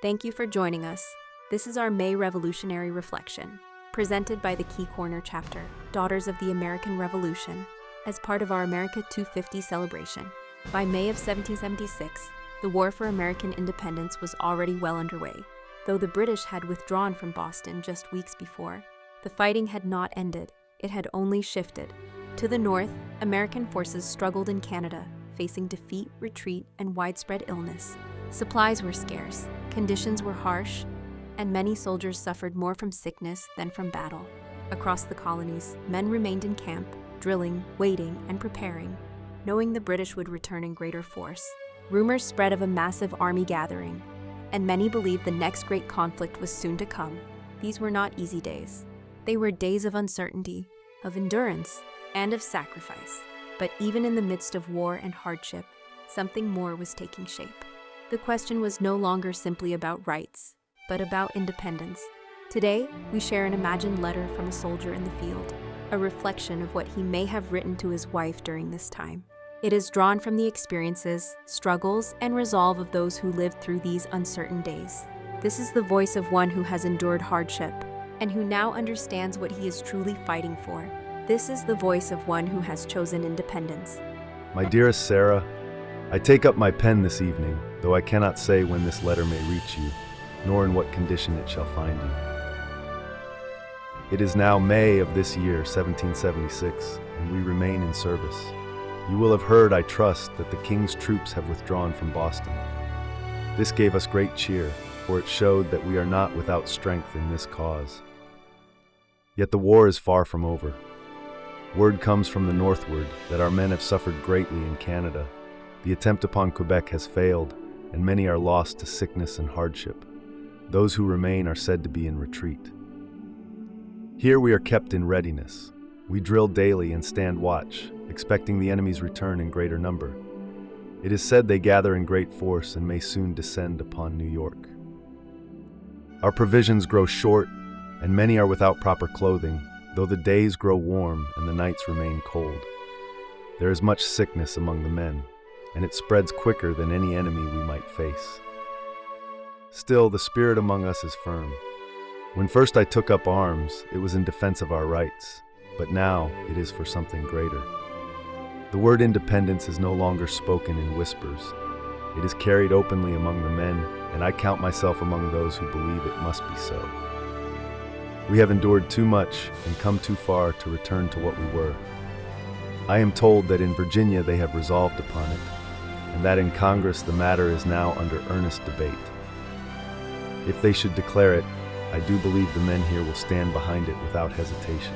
Thank you for joining us. This is our May Revolutionary Reflection, presented by the Key Corner chapter, Daughters of the American Revolution, as part of our America 250 celebration. By May of 1776, the War for American Independence was already well underway. Though the British had withdrawn from Boston just weeks before, the fighting had not ended. It had only shifted. To the north, American forces struggled in Canada, facing defeat, retreat, and widespread illness. Supplies were scarce, conditions were harsh, and many soldiers suffered more from sickness than from battle. Across the colonies, men remained in camp, drilling, waiting, and preparing, knowing the British would return in greater force. Rumors spread of a massive army gathering, and many believed the next great conflict was soon to come. These were not easy days. They were days of uncertainty, of endurance, and of sacrifice. But even in the midst of war and hardship, something more was taking shape. The question was no longer simply about rights, but about independence. Today, we share an imagined letter from a soldier in the field, a reflection of what he may have written to his wife during this time. It is drawn from the experiences, struggles, and resolve of those who lived through these uncertain days. This is the voice of one who has endured hardship, and who now understands what he is truly fighting for. This is the voice of one who has chosen independence. My dearest Sarah, I take up my pen this evening, though I cannot say when this letter may reach you, nor in what condition it shall find you. It is now May of this year, 1776, and we remain in service. You will have heard, I trust, that the King's troops have withdrawn from Boston. This gave us great cheer, for it showed that we are not without strength in this cause. Yet the war is far from over. Word comes from the northward that our men have suffered greatly in Canada. The attempt upon Quebec has failed, and many are lost to sickness and hardship. Those who remain are said to be in retreat. Here we are kept in readiness. We drill daily and stand watch, expecting the enemy's return in greater number. It is said they gather in great force and may soon descend upon New York. Our provisions grow short, and many are without proper clothing, though the days grow warm and the nights remain cold. There is much sickness among the men, and it spreads quicker than any enemy we might face. Still, the spirit among us is firm. When first I took up arms, it was in defense of our rights, but now it is for something greater. The word independence is no longer spoken in whispers. It is carried openly among the men, and I count myself among those who believe it must be so. We have endured too much and come too far to return to what we were. I am told that in Virginia they have resolved upon it, and that in Congress the matter is now under earnest debate. If they should declare it, I do believe the men here will stand behind it without hesitation.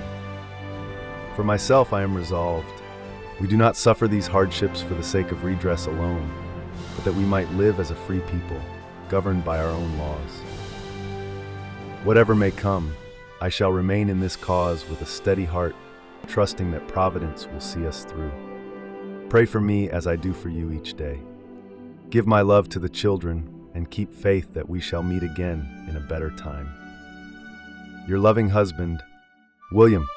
For myself, I am resolved. We do not suffer these hardships for the sake of redress alone, but that we might live as a free people, governed by our own laws. Whatever may come, I shall remain in this cause with a steady heart, trusting that Providence will see us through. Pray for me as I do for you each day. Give my love to the children, and keep faith that we shall meet again in a better time. Your loving husband, William.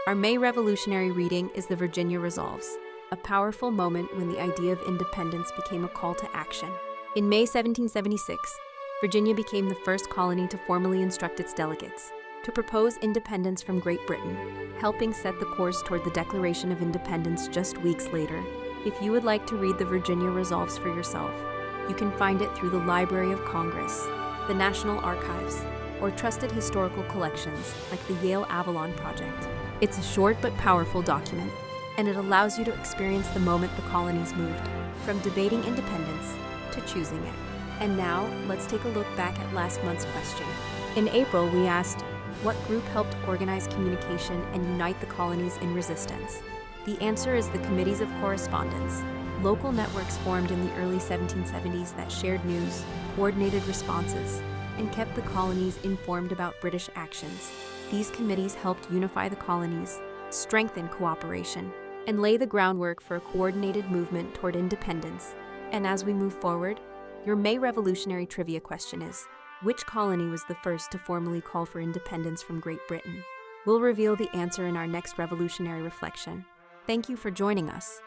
Our May Revolutionary reading is the Virginia Resolves, a powerful moment when the idea of independence became a call to action. In May 1776, Virginia became the first colony to formally instruct its delegates to propose independence from Great Britain, helping set the course toward the Declaration of Independence just weeks later. If you would like to read the Virginia Resolves for yourself, you can find it through the Library of Congress, the National Archives, or trusted historical collections like the Yale Avalon Project. It's a short but powerful document, and it allows you to experience the moment the colonies moved, from debating independence to choosing it. And now, let's take a look back at last month's question. In April, we asked, what group helped organize communication and unite the colonies in resistance? The answer is the Committees of Correspondence, local networks formed in the early 1770s that shared news, coordinated responses, and kept the colonies informed about British actions. These committees helped unify the colonies, strengthen cooperation, and lay the groundwork for a coordinated movement toward independence. And as we move forward, your May Revolutionary trivia question is, which colony was the first to formally call for independence from Great Britain? We'll reveal the answer in our next revolutionary reflection. Thank you for joining us.